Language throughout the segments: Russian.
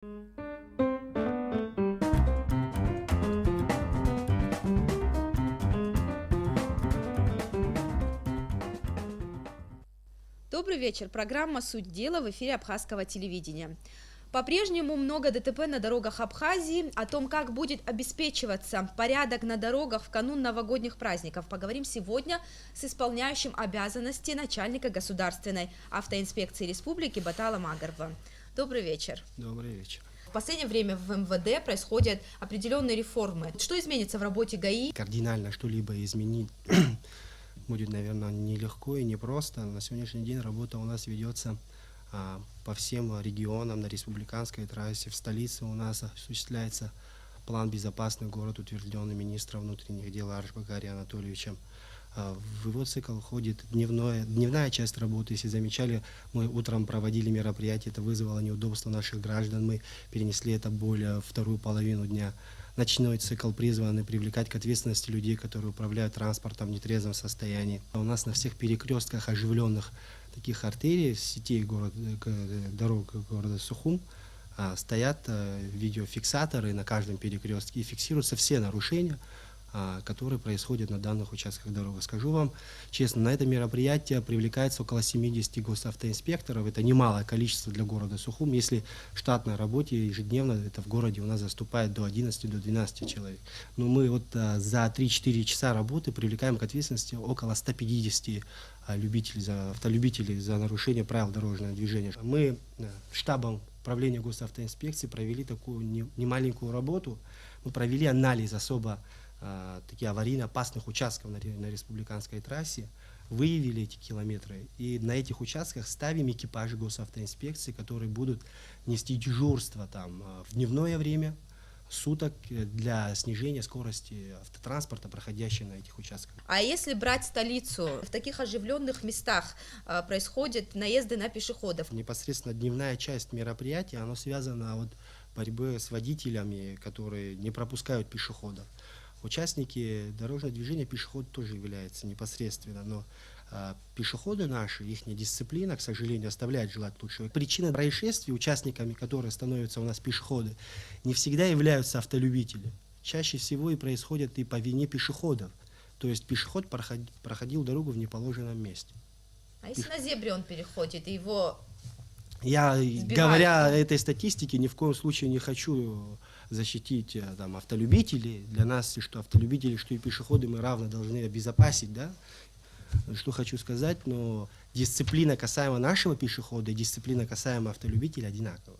Добрый вечер. Программа «Суть дела» в эфире Абхазского телевидения. По-прежнему много ДТП на дорогах Абхазии. О том, как будет обеспечиваться порядок на дорогах в канун новогодних праздников, поговорим сегодня с исполняющим обязанности начальника государственной автоинспекции республики Баталом Агарова. Добрый вечер. Добрый вечер. В последнее время в МВД происходят определенные реформы. Что изменится в работе ГАИ? Кардинально что-либо изменить будет, наверное, нелегко и непросто. На сегодняшний день работа у нас ведется по всем регионам на республиканской трассе. В столице у нас осуществляется план «Безопасный город», утвержденный министром внутренних дел Аршбагарием Анатольевичем. В его цикл входит дневная часть работы. Если замечали, мы утром проводили мероприятие, это вызвало неудобство наших граждан. Мы перенесли это более вторую половину дня. Ночной цикл призван привлекать к ответственности людей, которые управляют транспортом в нетрезвом состоянии. У нас на всех перекрестках оживленных таких артерий, сетей дорог города Сухум стоят видеофиксаторы на каждом перекрестке и фиксируются все нарушения, которые происходят на данных участках дороги. Скажу вам честно, на это мероприятие привлекается около 70 госавтоинспекторов. Это немалое количество для города Сухум. Если в штатной работе ежедневно это в городе у нас заступает до 11-12 человек. Но мы за 3-4 часа работы привлекаем к ответственности около 150 автолюбителей за нарушение правил дорожного движения. Мы штабом управления госавтоинспекции провели такую немаленькую работу. Мы провели анализ такие аварийно опасных участков на республиканской трассе, выявили эти километры, и на этих участках ставим экипажи госавтоинспекции, которые будут нести дежурство там в дневное время суток для снижения скорости автотранспорта, проходящего на этих участках. А если брать столицу, в таких оживленных местах происходят наезды на пешеходов? Непосредственно дневная часть мероприятия, она связана борьбы с водителями, которые не пропускают пешеходов. Участники дорожного движения пешеход тоже является непосредственно, но пешеходы наши, их дисциплина, к сожалению, оставляет желать лучшего. Причина происшествий, участниками которые становятся у нас пешеходы, не всегда являются автолюбители. Чаще всего и происходят и по вине пешеходов. То есть пешеход проходил дорогу в неположенном месте. А если на зебре он переходит, и его говоря о этой статистике, ни в коем случае не хочу защитить автолюбителей. Для нас, что автолюбители, что и пешеходы, мы равно должны обезопасить, да? Что хочу сказать, но дисциплина касаемо нашего пешехода и дисциплина касаемо автолюбителя одинакова.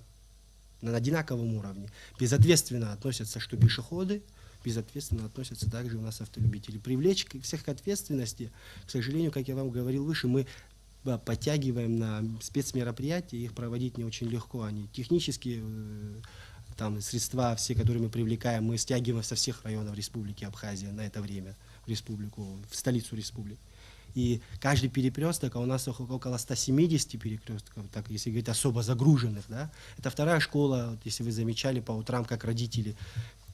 На одинаковом уровне. Безответственно относятся что пешеходы, безответственно относятся также у нас автолюбители. Привлечь всех к ответственности, к сожалению, как я вам говорил выше, мы подтягиваем на спецмероприятия, их проводить не очень легко. Они технические средства, все, которые мы привлекаем, мы стягиваем со всех районов Республики Абхазия на это время в столицу республики. И каждый перекресток, а у нас около 170 перекрестков, так если говорить особо загруженных, да, это вторая школа, если вы замечали по утрам, как родители,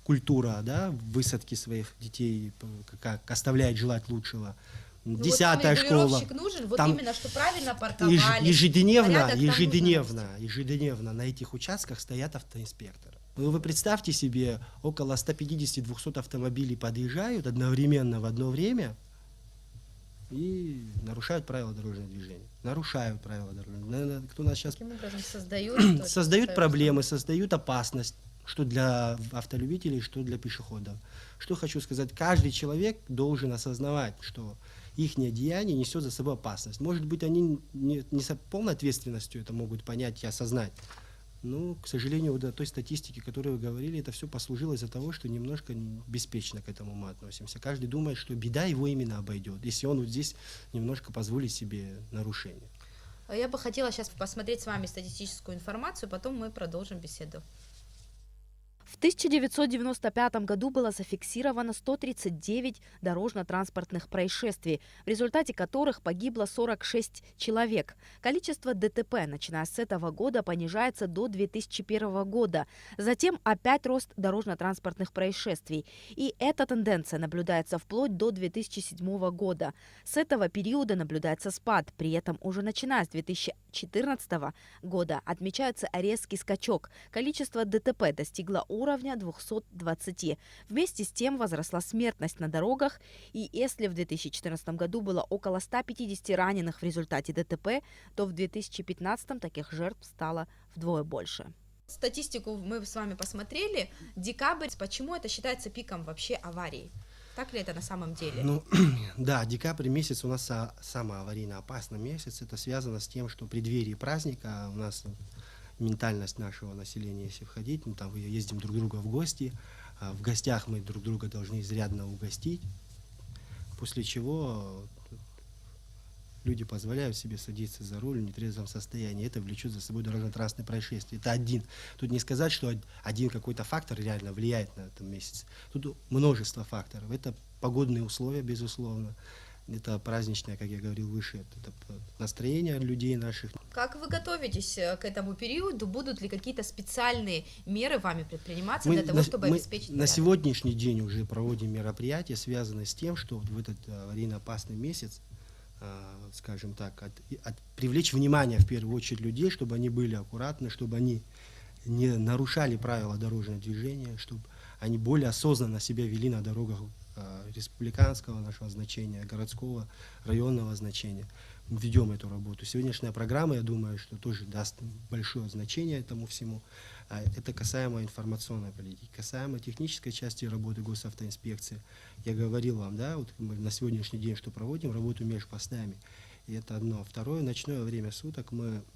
культура, да, высадки своих детей, как оставляет желать лучшего. 10-я школа. Нужен, там именно, что правильно парковались. Ежедневно на этих участках стоят автоинспекторы. Вы представьте себе, около 150-200 автомобилей подъезжают одновременно в одно время и нарушают правила дорожного движения. Кто нас сейчас... Таким образом создают проблемы, создают опасность, что для автолюбителей, что для пешеходов. Что хочу сказать, каждый человек должен осознавать, что их деяние несет за собой опасность. Может быть, они не с полной ответственностью это могут понять и осознать. Но, к сожалению, до той статистики, о которой вы говорили, это все послужило из-за того, что немножко беспечно к этому мы относимся. Каждый думает, что беда его именно обойдет, если он здесь немножко позволит себе нарушение. Я бы хотела сейчас посмотреть с вами статистическую информацию, потом мы продолжим беседу. В 1995 году было зафиксировано 139 дорожно-транспортных происшествий, в результате которых погибло 46 человек. Количество ДТП, начиная с этого года, понижается до 2001 года. Затем опять рост дорожно-транспортных происшествий. И эта тенденция наблюдается вплоть до 2007 года. С этого периода наблюдается спад. При этом уже начиная с 2004 2014 года отмечается резкий скачок. Количество ДТП достигло уровня 220. Вместе с тем возросла смертность на дорогах, и если в 2014 году было около 150 раненых в результате ДТП, то в 2015 таких жертв стало вдвое больше. Статистику мы с вами посмотрели. Декабрь, почему это считается пиком вообще аварий? Так ли это на самом деле? Ну, да, декабрь месяц у нас самый аварийно опасный месяц. Это связано с тем, что в преддверии праздника у нас ментальность нашего населения, если входить, ну, там мы ездим друг друга в гости, в гостях мы друг друга должны изрядно угостить, после чего люди позволяют себе садиться за руль в нетрезвом состоянии. Это влечет за собой дорожно-транспортные происшествия. Это один. Тут не сказать, что один какой-то фактор реально влияет на этот месяц. Тут множество факторов. Это погодные условия, безусловно. Это праздничное, как я говорил выше, это настроение людей наших. Как вы готовитесь к этому периоду? Будут ли какие-то специальные меры вами предприниматься для того, чтобы обеспечить порядок? На сегодняшний день уже проводим мероприятия, связанные с тем, что в этот аварийно-опасный месяц, скажем так, привлечь внимание в первую очередь людей, чтобы они были аккуратны, чтобы они не нарушали правила дорожного движения, чтобы они более осознанно себя вели на дорогах республиканского нашего значения, городского, районного значения. Мы ведем эту работу. Сегодняшняя программа, я думаю, что тоже даст большое значение этому всему. Это касаемо информационной политики, касаемо технической части работы госавтоинспекции. Я говорил вам, да, вот мы на сегодняшний день что проводим, работу межпостами. И это одно. Второе, ночное время суток.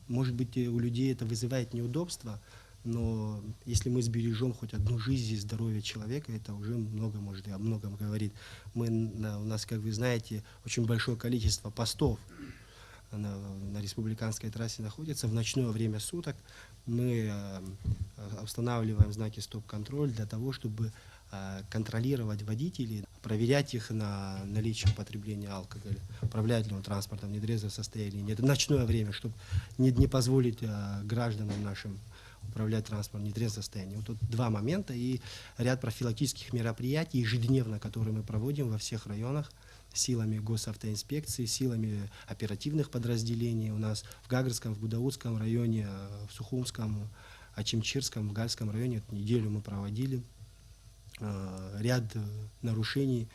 Может быть, у людей это вызывает неудобства, но если мы сбережем хоть одну жизнь и здоровье человека, это уже много, может, и о многом говорит. У нас, как вы знаете, очень большое количество постов на республиканской трассе находится в ночное время суток. Мы устанавливаем знаки стоп-контроль для того, чтобы контролировать водителей, проверять их на наличие употребления алкоголя, управляет ли он транспортом в нетрезвом состоянии или нет. Это ночное время, чтобы не позволить гражданам нашим управлять транспортом в нетрезвом состоянии. Вот тут два момента и ряд профилактических мероприятий ежедневно, которые мы проводим во всех районах силами госавтоинспекции, силами оперативных подразделений у нас в Гагарском, в Гудаутском районе, в Сухумском, Ачимчирском, в Гальском районе. Эту неделю мы проводили ряд нарушений.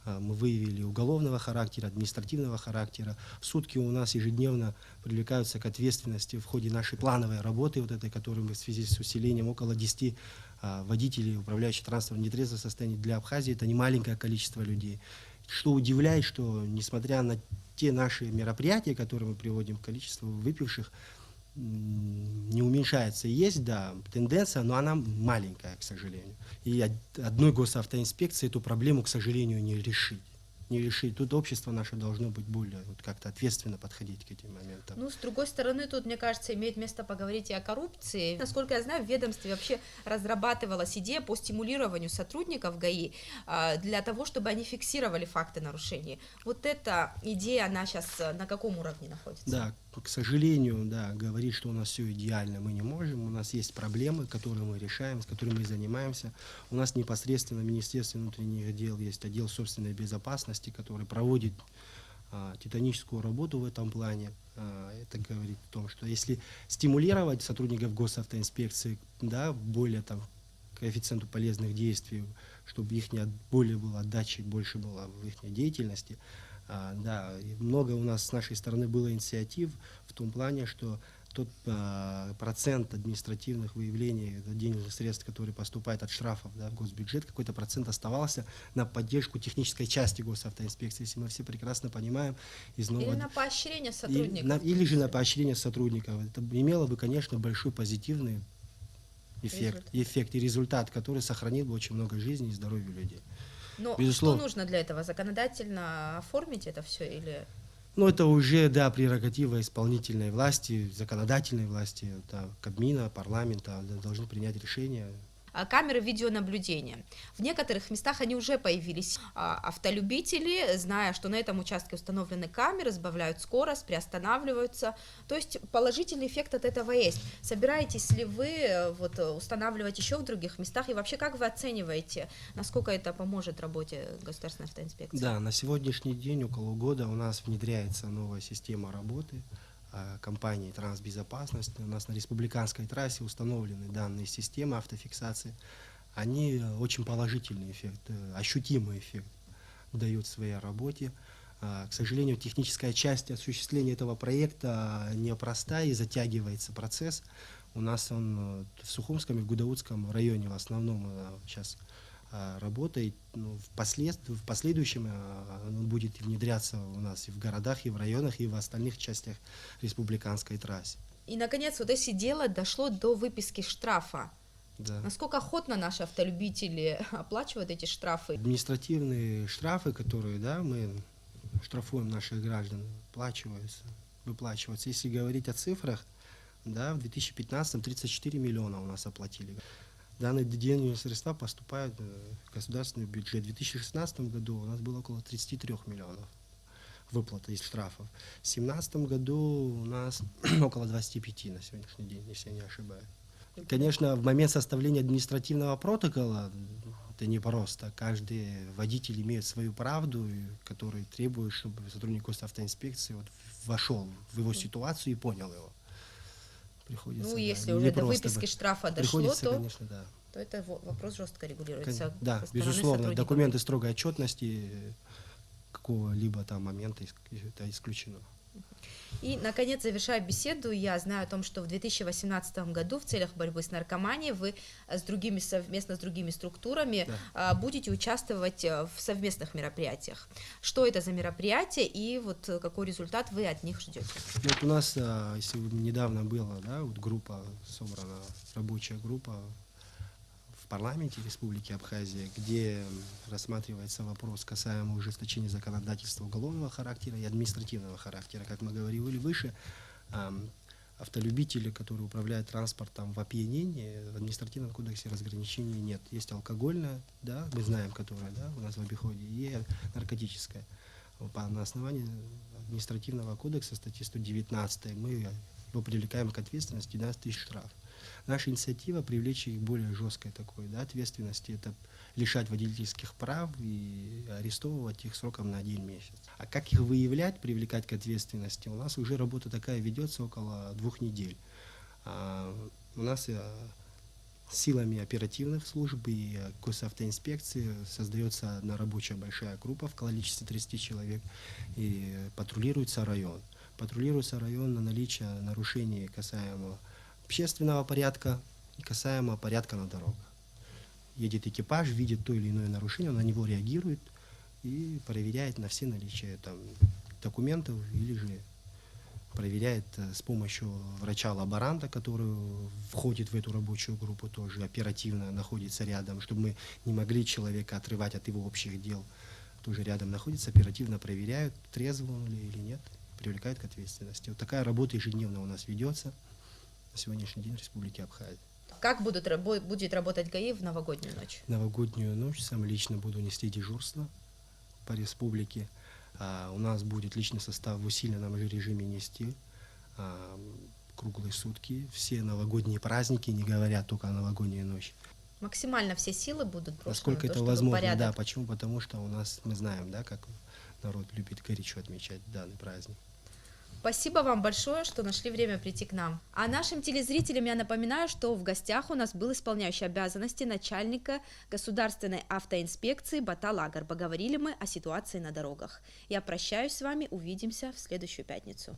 Мы выявили уголовного характера, административного характера. В сутки у нас ежедневно привлекаются к ответственности в ходе нашей плановой работы, вот этой, которую мы в связи с усилением около 10 водителей, управляющих транспортом в нетрезвом состоянии для Абхазии. Это не маленькое количество людей. Что удивляет, что несмотря на те наши мероприятия, которые мы приводим, количество выпивших не уменьшается. Есть, да, тенденция, но она маленькая, к сожалению. И одной госавтоинспекции эту проблему, к сожалению, не решить. Тут общество наше должно быть более как-то ответственно подходить к этим моментам. Ну, с другой стороны, тут, мне кажется, имеет место поговорить и о коррупции. Насколько я знаю, в ведомстве вообще разрабатывалась идея по стимулированию сотрудников ГАИ для того, чтобы они фиксировали факты нарушений. Вот эта идея, она сейчас на каком уровне находится? Да, к сожалению, да, говорить, что у нас все идеально, мы не можем. У нас есть проблемы, которые мы решаем, с которыми мы занимаемся. У нас непосредственно в Министерстве внутренних дел есть отдел собственной безопасности, который проводит титаническую работу в этом плане. Это говорит о том, что если стимулировать сотрудников госавтоинспекции, да, более там коэффициенту полезных действий, чтобы их более было отдачи, больше было в их деятельности. Да, много у нас с нашей стороны было инициатив в том плане, что тот процент административных выявлений денежных средств, которые поступают от штрафов, да, в госбюджет, какой-то процент оставался на поддержку технической части госавтоинспекции, если мы все прекрасно понимаем. Или на поощрение сотрудников. Или же на поощрение сотрудников. Это имело бы, конечно, большой позитивный эффект и результат, который сохранил бы очень много жизней и здоровья людей. Но безусловно. Что нужно для этого? Законодательно оформить это все или... Ну, это уже, да, прерогатива исполнительной власти, законодательной власти, да, Кабмина, парламента, должны принять решение. Камеры видеонаблюдения. В некоторых местах они уже появились. Автолюбители, зная, что на этом участке установлены камеры, сбавляют скорость, приостанавливаются. То есть положительный эффект от этого есть. Собираетесь ли вы устанавливать еще в других местах? И вообще, как вы оцениваете, насколько это поможет работе государственной автоинспекции? Да, на сегодняшний день, около года, у нас внедряется новая система работы компании «Трансбезопасность». У нас на республиканской трассе установлены данные системы автофиксации. Они очень положительный эффект, ощутимый эффект дают в своей работе. К сожалению, техническая часть осуществления этого проекта непростая и затягивается процесс. У нас он в Сухумском и Гудаутском районе в основном сейчас работает. В последующем он будет внедряться у нас и в городах, и в районах, и в остальных частях республиканской трассы. И, наконец, вот если дело дошло до выписки штрафа, Да. насколько охотно наши автолюбители оплачивают эти штрафы? Административные штрафы, которые мы штрафуем наших граждан, выплачиваются. Если говорить о цифрах, в 2015-м 34 миллиона у нас оплатили. Данные денежные средства поступают в государственный бюджет. В 2016 году у нас было около 33 миллионов выплаты из штрафов. В 2017 году у нас около 25 на сегодняшний день, если я не ошибаюсь. Конечно, в момент составления административного протокола это непросто. Каждый водитель имеет свою правду, который требует, чтобы сотрудник госавтоинспекции вошел в его ситуацию и понял его. Приходится, если уже до выписки штрафа дошло, то, конечно, то это вопрос жестко регулируется. Да, безусловно, документы строгой отчетности какого-либо там момента это исключено. И, наконец, завершая беседу, я знаю о том, что в 2018 году в целях борьбы с наркоманией вы совместно с другими структурами будете участвовать в совместных мероприятиях. Что это за мероприятия и какой результат вы от них ждете? У нас, если недавно была группа собрана, рабочая группа в парламенте Республики Абхазия, где рассматривается вопрос касаемо ужесточения законодательства уголовного характера и административного характера. Как мы говорили выше, автолюбители, которые управляют транспортом в опьянении, в административном кодексе разграничений нет. Есть алкогольная, мы знаем, которая у нас в обиходе, и наркотическая. На основании административного кодекса, статьи 119, мы его привлекаем к ответственности 12 тысяч штрафов. Наша инициатива привлечь их к более жесткой такой ответственности, это лишать водительских прав и арестовывать их сроком на 1 месяц. А как их выявлять, привлекать к ответственности, у нас уже работа такая ведется около 2 недель. У нас силами оперативных служб и госавтоинспекции создается одна рабочая большая группа в количестве 30 человек и патрулируется район. Патрулируется район на наличие нарушений касаемо общественного порядка и касаемо порядка на дорогах. Едет экипаж, видит то или иное нарушение, он на него реагирует и проверяет на все наличия документов или же проверяет с помощью врача-лаборанта, который входит в эту рабочую группу, тоже оперативно находится рядом, чтобы мы не могли человека отрывать от его общих дел. Тоже рядом находится, оперативно проверяют, трезв он или нет, привлекают к ответственности. Такая работа ежедневно у нас ведется на сегодняшний день в Республике Абхазия. Как будет работать ГАИ в новогоднюю ночь? Новогоднюю ночь сам лично буду нести дежурство по республике. У нас будет личный состав в усиленном режиме нести круглые сутки. Все новогодние праздники, не говоря только о новогодней ночи. Максимально все силы будут брошены насколько на то, это чтобы возможно, порядок. Почему? Потому что у нас, мы знаем, как народ любит горячо отмечать данный праздник. Спасибо вам большое, что нашли время прийти к нам. А нашим телезрителям я напоминаю, что в гостях у нас был исполняющий обязанности начальника государственной автоинспекции Батал Агар. Поговорили мы о ситуации на дорогах. Я прощаюсь с вами, увидимся в следующую пятницу.